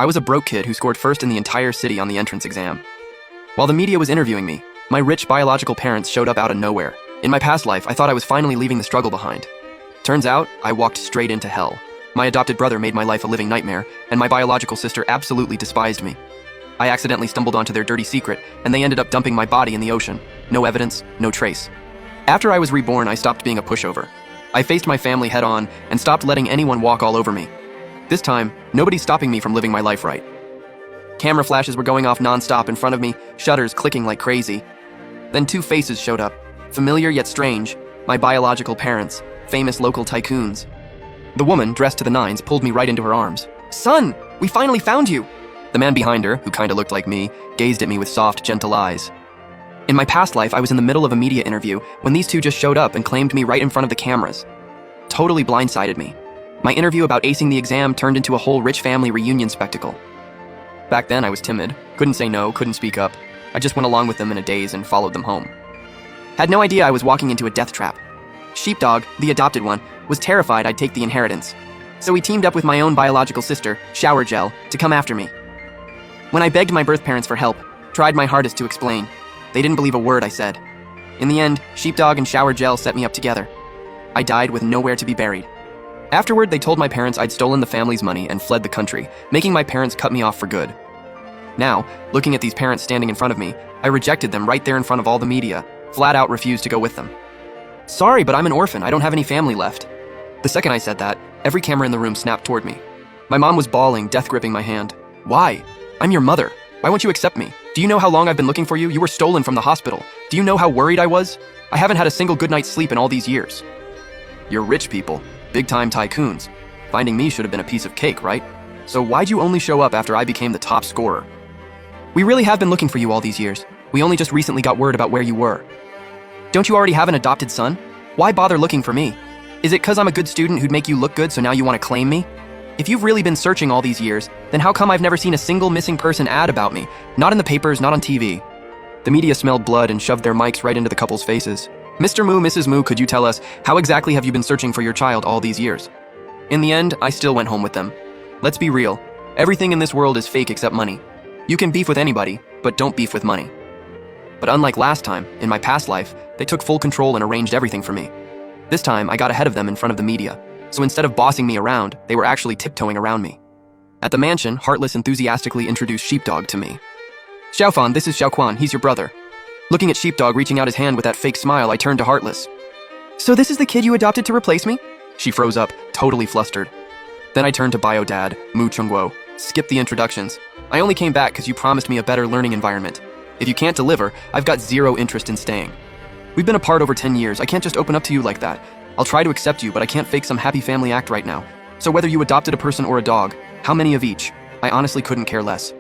I was a broke kid who scored first in the entire city on the entrance exam. While the media was interviewing me, my rich biological parents showed up out of nowhere. In my past life, I thought I was finally leaving the struggle behind. Turns out, I walked straight into hell. My adopted brother made my life a living nightmare, and my biological sister absolutely despised me. I accidentally stumbled onto their dirty secret, and they ended up dumping my body in the ocean. No evidence, no trace. After I was reborn, I stopped being a pushover. I faced my family head-on and stopped letting anyone walk all over me. This time, nobody's stopping me from living my life right. Camera flashes were going off non-stop in front of me, shutters clicking like crazy. Then two faces showed up, familiar yet strange, my biological parents, famous local tycoons. The woman, dressed to the nines, pulled me right into her arms. "Son, we finally found you!" The man behind her, who kinda looked like me, gazed at me with soft, gentle eyes. In my past life, I was in the middle of a media interview when these two just showed up and claimed me right in front of the cameras. Totally blindsided me. My interview about acing the exam turned into a whole rich family reunion spectacle. Back then, I was timid, couldn't say no, couldn't speak up. I just went along with them in a daze and followed them home. Had no idea I was walking into a death trap. Sheepdog, the adopted one, was terrified I'd take the inheritance. So he teamed up with my own biological sister, Shower Gel, to come after me. When I begged my birth parents for help, tried my hardest to explain, they didn't believe a word I said. In the end, Sheepdog and Shower Gel set me up together. I died with nowhere to be buried. Afterward, they told my parents I'd stolen the family's money and fled the country, making my parents cut me off for good. Now, looking at these parents standing in front of me, I rejected them right there in front of all the media, flat out refused to go with them. "Sorry, but I'm an orphan, I don't have any family left." The second I said that, every camera in the room snapped toward me. My mom was bawling, death gripping my hand. "Why? I'm your mother. Why won't you accept me? Do you know how long I've been looking for you? You were stolen from the hospital. Do you know how worried I was? I haven't had a single good night's sleep in all these years." "You're rich people, big-time tycoons. Finding me should have been a piece of cake, right? So why'd you only show up after I became the top scorer?" "We really have been looking for you all these years. We only just recently got word about where you were." "Don't you already have an adopted son? Why bother looking for me? Is it 'cause I'm a good student who'd make you look good so now you want to claim me? If you've really been searching all these years, then how come I've never seen a single missing person ad about me? Not in the papers, not on TV." The media smelled blood and shoved their mics right into the couple's faces. "Mr. Moo, Mrs. Moo, could you tell us, how exactly have you been searching for your child all these years?" In the end, I still went home with them. Let's be real. Everything in this world is fake except money. You can beef with anybody, but don't beef with money. But unlike last time, in my past life, they took full control and arranged everything for me. This time, I got ahead of them in front of the media. So instead of bossing me around, they were actually tiptoeing around me. At the mansion, Heartless enthusiastically introduced Sheepdog to me. "Xiaofan, this is Xiaoquan, he's your brother." Looking at Sheepdog reaching out his hand with that fake smile, I turned to Heartless. "So this is the kid you adopted to replace me?" She froze up, totally flustered. Then I turned to Bio Dad, Mu Chungguo. "Skip the introductions. I only came back because you promised me a better learning environment. If you can't deliver, I've got zero interest in staying. We've been apart over 10 years, I can't just open up to you like that. I'll try to accept you, but I can't fake some happy family act right now. So whether you adopted a person or a dog, how many of each? I honestly couldn't care less."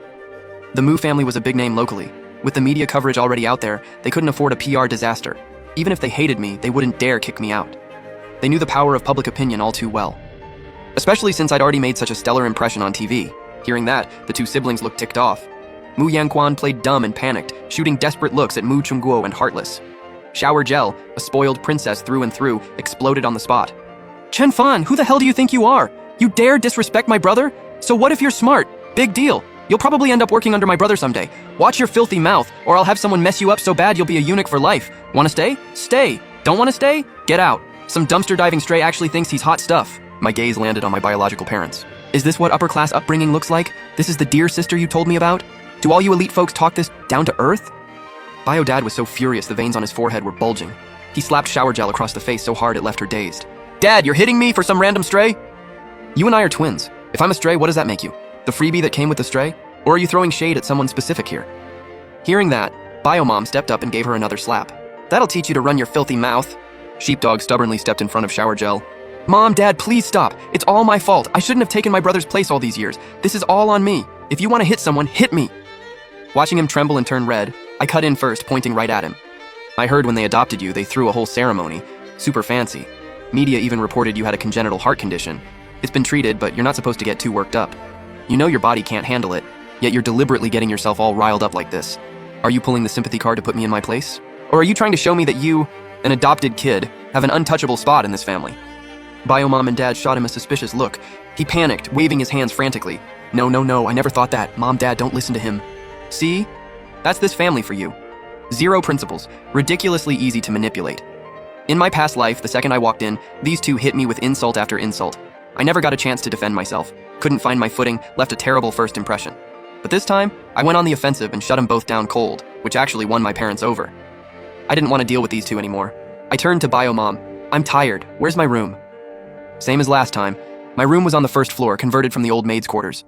The Mu family was a big name locally. With the media coverage already out there, they couldn't afford a PR disaster. Even if they hated me, they wouldn't dare kick me out. They knew the power of public opinion all too well. Especially since I'd already made such a stellar impression on TV. Hearing that, the two siblings looked ticked off. Mu Yanquan played dumb and panicked, shooting desperate looks at Mu Chungguo and Heartless. Shower Gel, a spoiled princess through and through, exploded on the spot. "Chen Fan, who the hell do you think you are? You dare disrespect my brother? So what if you're smart? Big deal. You'll probably end up working under my brother someday. Watch your filthy mouth, or I'll have someone mess you up so bad you'll be a eunuch for life. Wanna stay? Stay. Don't wanna stay? Get out. Some dumpster diving stray actually thinks he's hot stuff." My gaze landed on my biological parents. "Is this what upper-class upbringing looks like? This is the dear sister you told me about? Do all you elite folks talk this down to earth?" Bio Dad was so furious the veins on his forehead were bulging. He slapped Shower Gel across the face so hard it left her dazed. "Dad, you're hitting me for some random stray?" "You and I are twins. If I'm a stray, what does that make you? The freebie that came with the stray? Or are you throwing shade at someone specific here?" Hearing that, Bio Mom stepped up and gave her another slap. "That'll teach you to run your filthy mouth." Sheepdog stubbornly stepped in front of Shower Gel. "Mom, Dad, please stop. It's all my fault. I shouldn't have taken my brother's place all these years. This is all on me. If you want to hit someone, hit me." Watching him tremble and turn red, I cut in first, pointing right at him. "I heard when they adopted you, they threw a whole ceremony. Super fancy. Media even reported you had a congenital heart condition. It's been treated, but you're not supposed to get too worked up. You know your body can't handle it, yet you're deliberately getting yourself all riled up like this. Are you pulling the sympathy card to put me in my place? Or are you trying to show me that you, an adopted kid, have an untouchable spot in this family?" Bio Mom and Dad shot him a suspicious look. He panicked, waving his hands frantically. No, I never thought that. Mom, Dad, don't listen to him. See? That's this family for you. Zero principles, ridiculously easy to manipulate. In my past life, the second I walked in, these two hit me with insult after insult. I never got a chance to defend myself, couldn't find my footing, left a terrible first impression. But this time, I went on the offensive and shut them both down cold, which actually won my parents over. I didn't want to deal with these two anymore. I turned to Bio Mom. I'm tired. Where's my room? Same as last time. My room was on the first floor, converted from the old maid's quarters.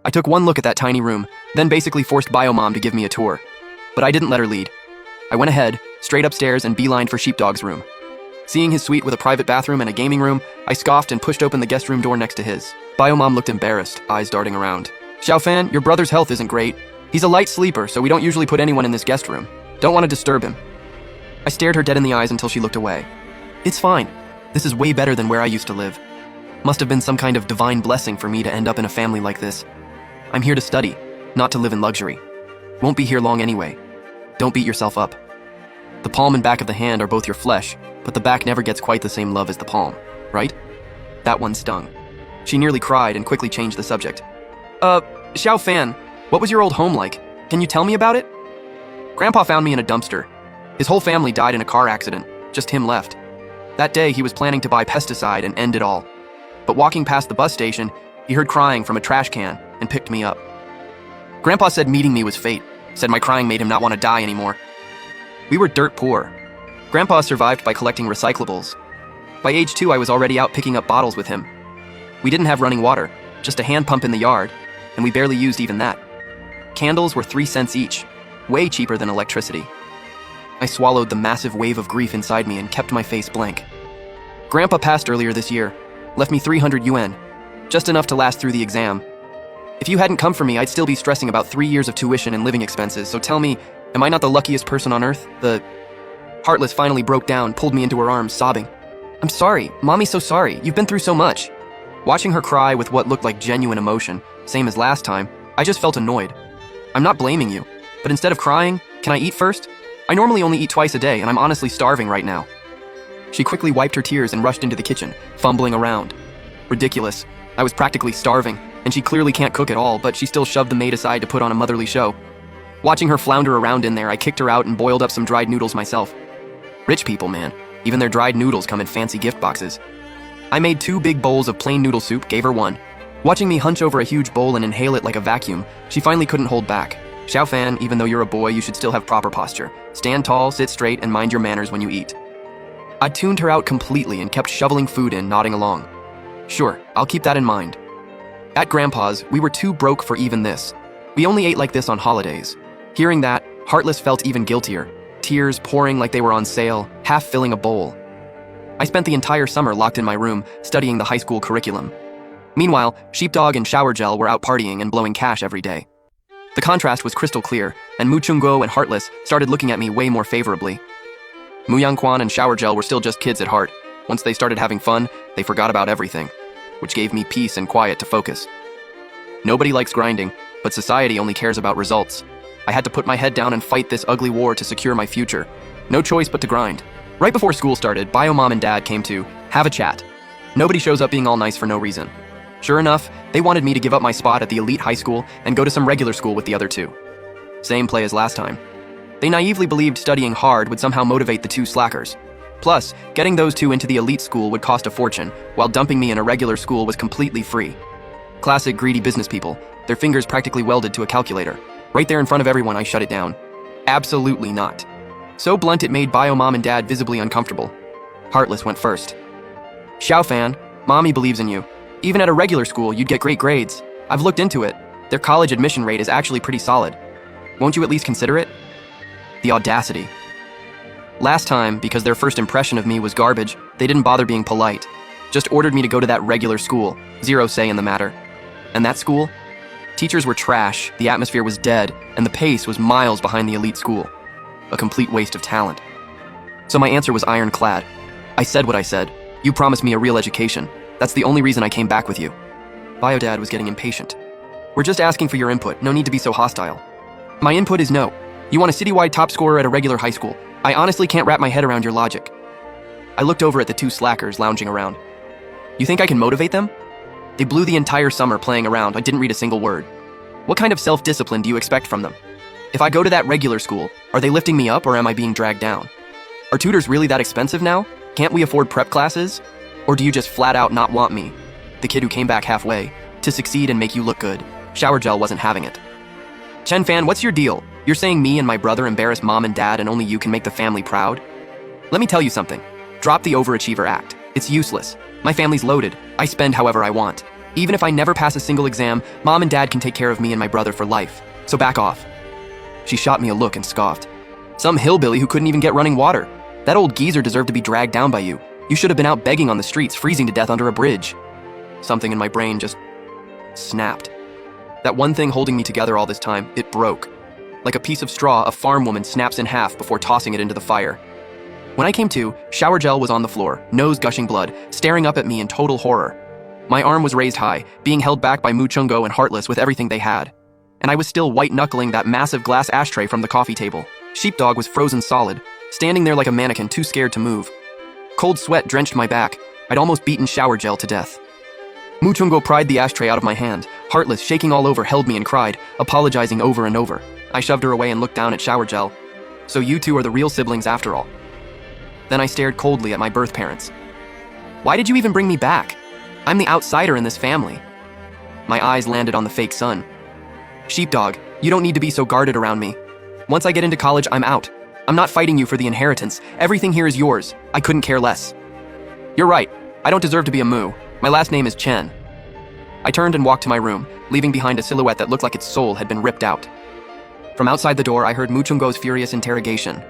I took one look at that tiny room, then basically forced Bio Mom to give me a tour. But I didn't let her lead. I went ahead, straight upstairs and beelined for Sheepdog's room. Seeing his suite with a private bathroom and a gaming room, I scoffed and pushed open the guest room door next to his. Bio Mom looked embarrassed, eyes darting around. Xiaofan, your brother's health isn't great. He's a light sleeper, so we don't usually put anyone in this guest room. Don't want to disturb him. I stared her dead in the eyes until she looked away. It's fine. This is way better than where I used to live. Must have been some kind of divine blessing for me to end up in a family like this. I'm here to study, not to live in luxury. Won't be here long anyway. Don't beat yourself up. The palm and back of the hand are both your flesh, but the back never gets quite the same love as the palm, right? That one stung. She nearly cried and quickly changed the subject. Xiaofan, what was your old home like? Can you tell me about it? Grandpa found me in a dumpster. His whole family died in a car accident, just him left. That day, he was planning to buy pesticide and end it all. But walking past the bus station, he heard crying from a trash can and picked me up. Grandpa said meeting me was fate, said my crying made him not want to die anymore. We were dirt poor. Grandpa survived by collecting recyclables. By age 2, I was already out picking up bottles with him. We didn't have running water, just a hand pump in the yard, and we barely used even that. Candles were 3 cents each, way cheaper than electricity. I swallowed the massive wave of grief inside me and kept my face blank. Grandpa passed earlier this year, left me 300 yuan, just enough to last through the exam. If you hadn't come for me, I'd still be stressing about 3 years of tuition and living expenses, so tell me, am I not the luckiest person on earth? Heartless finally broke down, pulled me into her arms, sobbing. I'm sorry, Mommy's so sorry, you've been through so much. Watching her cry with what looked like genuine emotion, same as last time, I just felt annoyed. I'm not blaming you, but instead of crying, can I eat first? I normally only eat twice a day, and I'm honestly starving right now. She quickly wiped her tears and rushed into the kitchen, fumbling around. Ridiculous. I was practically starving, and she clearly can't cook at all, but she still shoved the maid aside to put on a motherly show. Watching her flounder around in there, I kicked her out and boiled up some dried noodles myself. Rich people, man. Even their dried noodles come in fancy gift boxes. I made 2 big bowls of plain noodle soup, gave her one. Watching me hunch over a huge bowl and inhale it like a vacuum, she finally couldn't hold back. Xiaofan, even though you're a boy, you should still have proper posture. Stand tall, sit straight, and mind your manners when you eat. I tuned her out completely and kept shoveling food in, nodding along. Sure, I'll keep that in mind. At Grandpa's, we were too broke for even this. We only ate like this on holidays. Hearing that, Heartless felt even guiltier, tears pouring like they were on sale, half filling a bowl. I spent the entire summer locked in my room, studying the high school curriculum. Meanwhile, Sheepdog and Shower Gel were out partying and blowing cash every day. The contrast was crystal clear, and Mu Chunguo and Heartless started looking at me way more favorably. Mu Yangquan and Shower Gel were still just kids at heart. Once they started having fun, they forgot about everything, which gave me peace and quiet to focus. Nobody likes grinding, but society only cares about results. I had to put my head down and fight this ugly war to secure my future. No choice but to grind. Right before school started, Bio Mom and Dad came to have a chat. Nobody shows up being all nice for no reason. Sure enough, they wanted me to give up my spot at the elite high school and go to some regular school with the other two. Same play as last time. They naively believed studying hard would somehow motivate the 2 slackers. Plus, getting those 2 into the elite school would cost a fortune, while dumping me in a regular school was completely free. Classic greedy business people, their fingers practically welded to a calculator. Right there in front of everyone, I shut it down. Absolutely not. So blunt it made Bio Mom and Dad visibly uncomfortable. Heartless went first. Xiaofan, Mommy believes in you. Even at a regular school, you'd get great grades. I've looked into it. Their college admission rate is actually pretty solid. Won't you at least consider it? The audacity. Last time, because their first impression of me was garbage, they didn't bother being polite. Just ordered me to go to that regular school. Zero say in the matter. And that school? Teachers were trash, the atmosphere was dead, and the pace was miles behind the elite school. A complete waste of talent. So my answer was ironclad. I said what I said. You promised me a real education. That's the only reason I came back with you. Biodad was getting impatient. We're just asking for your input, no need to be so hostile. My input is no. You want a citywide top scorer at a regular high school. I honestly can't wrap my head around your logic. I looked over at the 2 slackers lounging around. You think I can motivate them? They blew the entire summer playing around. I didn't read a single word. What kind of self-discipline do you expect from them? If I go to that regular school, are they lifting me up or am I being dragged down? Are tutors really that expensive now? Can't we afford prep classes? Or do you just flat out not want me, the kid who came back halfway, to succeed and make you look good? Shower gel wasn't having it. Chen Fan, what's your deal? You're saying me and my brother embarrass mom and dad and only you can make the family proud? Let me tell you something. Drop the overachiever act. It's useless. My family's loaded. I spend however I want. Even if I never pass a single exam, mom and dad can take care of me and my brother for life. So back off. She shot me a look and scoffed. Some hillbilly who couldn't even get running water. That old geezer deserved to be dragged down by you. You should have been out begging on the streets, freezing to death under a bridge. Something in my brain just snapped. That one thing holding me together all this time, it broke. Like a piece of straw, a farm woman snaps in half before tossing it into the fire. When I came to, Shower Gel was on the floor, nose gushing blood, staring up at me in total horror. My arm was raised high, being held back by Mu Chungo and Heartless with everything they had. And I was still white-knuckling that massive glass ashtray from the coffee table. Sheepdog was frozen solid, standing there like a mannequin too scared to move. Cold sweat drenched my back. I'd almost beaten Shower Gel to death. Mu Chungo pried the ashtray out of my hand. Heartless, shaking all over, held me and cried, apologizing over and over. I shoved her away and looked down at Shower Gel. So you two are the real siblings after all. Then I stared coldly at my birth parents. Why did you even bring me back? I'm the outsider in this family. My eyes landed on the fake son. Sheepdog, you don't need to be so guarded around me. Once I get into college, I'm out. I'm not fighting you for the inheritance. Everything here is yours. I couldn't care less. You're right. I don't deserve to be a Mu. My last name is Chen. I turned and walked to my room, leaving behind a silhouette that looked like its soul had been ripped out. From outside the door, I heard Mu Chungo's furious interrogation.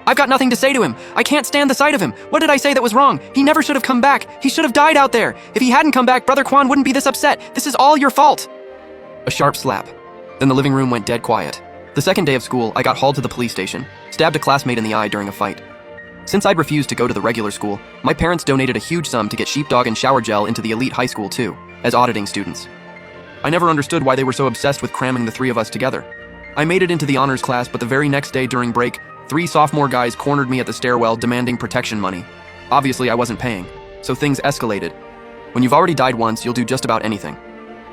I've got nothing to say to him. I can't stand the sight of him. What did I say that was wrong? He never should have come back. He should have died out there. If he hadn't come back, Brother Quan wouldn't be this upset. This is all your fault. A sharp slap. Then the living room went dead quiet. The second day of school, I got hauled to the police station, stabbed a classmate in the eye during a fight. Since I'd refused to go to the regular school, my parents donated a huge sum to get Sheepdog and Shower Gel into the elite high school too, as auditing students. I never understood why they were so obsessed with cramming the three of us together. I made it into the honors class, but the very next day during break, 3 sophomore guys cornered me at the stairwell demanding protection money. Obviously, I wasn't paying, so things escalated. When you've already died once, you'll do just about anything.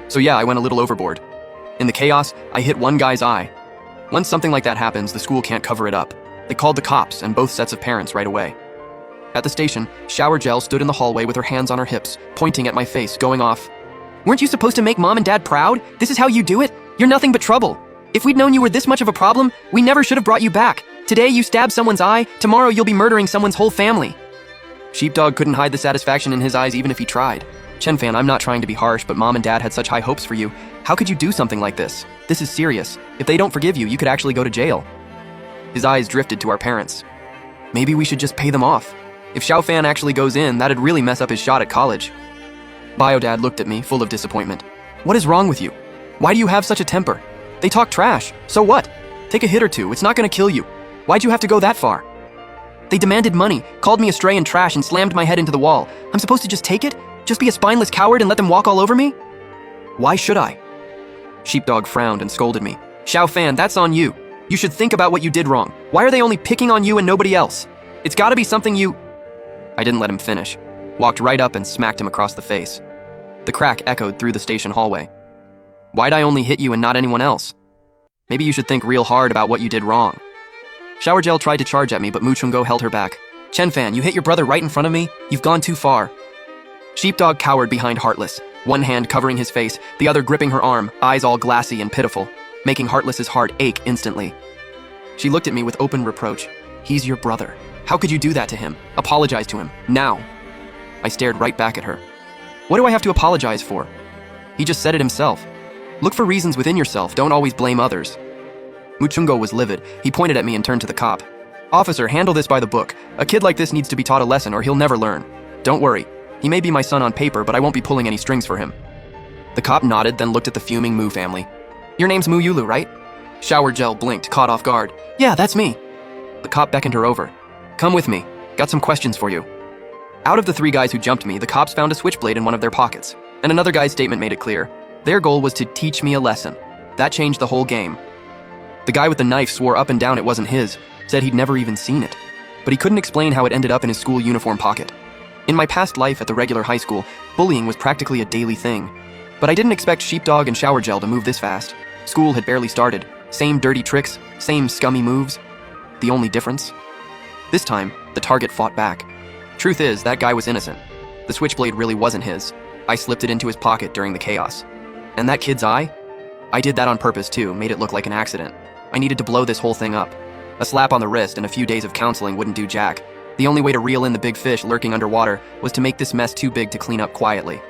So yeah, I went a little overboard. In the chaos, I hit one guy's eye. Once something like that happens, the school can't cover it up. They called the cops and both sets of parents right away. At the station, Shower Gel stood in the hallway with her hands on her hips, pointing at my face, going off. Weren't you supposed to make mom and dad proud? This is how you do it? You're nothing but trouble. If we'd known you were this much of a problem, we never should have brought you back. Today you stabbed someone's eye, tomorrow you'll be murdering someone's whole family. Sheepdog couldn't hide the satisfaction in his eyes even if he tried. Chen Fan, I'm not trying to be harsh, but mom and dad had such high hopes for you. How could you do something like this? This is serious. If they don't forgive you, you could actually go to jail. His eyes drifted to our parents. Maybe we should just pay them off. If Xiao Fan actually goes in, that'd really mess up his shot at college. Biodad looked at me, full of disappointment. What is wrong with you? Why do you have such a temper? They talk trash. So what? Take a hit or two. It's not gonna kill you. Why'd you have to go that far? They demanded money, called me a stray and trash, and slammed my head into the wall. I'm supposed to just take it? Just be a spineless coward and let them walk all over me? Why should I? Sheepdog frowned and scolded me. Xiao Fan, that's on you. You should think about what you did wrong. Why are they only picking on you and nobody else? It's gotta be something you... I didn't let him finish. Walked right up and smacked him across the face. The crack echoed through the station hallway. Why'd I only hit you and not anyone else? Maybe you should think real hard about what you did wrong. Shower Gel tried to charge at me, but Mu Chungo held her back. Chen Fan, you hit your brother right in front of me? You've gone too far. Sheepdog cowered behind Heartless, one hand covering his face, the other gripping her arm, eyes all glassy and pitiful, making Heartless's heart ache instantly. She looked at me with open reproach. He's your brother. How could you do that to him? Apologize to him, now. I stared right back at her. What do I have to apologize for? He just said it himself. Look for reasons within yourself, don't always blame others. Mu Chungo was livid. He pointed at me and turned to the cop. Officer, handle this by the book. A kid like this needs to be taught a lesson or he'll never learn. Don't worry. He may be my son on paper, but I won't be pulling any strings for him. The cop nodded, then looked at the fuming Mu family. Your name's Mu Yulu, right? Shower Gel blinked, caught off guard. Yeah, that's me. The cop beckoned her over. Come with me. Got some questions for you. Out of the 3 guys who jumped me, the cops found a switchblade in one of their pockets, and another guy's statement made it clear. Their goal was to teach me a lesson. That changed the whole game. The guy with the knife swore up and down it wasn't his, said he'd never even seen it, but he couldn't explain how it ended up in his school uniform pocket. In my past life at the regular high school, bullying was practically a daily thing. But I didn't expect sheepdog and shower gel to move this fast. School had barely started. Same dirty tricks, same scummy moves. The only difference? This time, the target fought back. Truth is, that guy was innocent. The switchblade really wasn't his. I slipped it into his pocket during the chaos. And that kid's eye? I did that on purpose too, made it look like an accident. I needed to blow this whole thing up. A slap on the wrist and a few days of counseling wouldn't do jack. The only way to reel in the big fish lurking underwater was to make this mess too big to clean up quietly.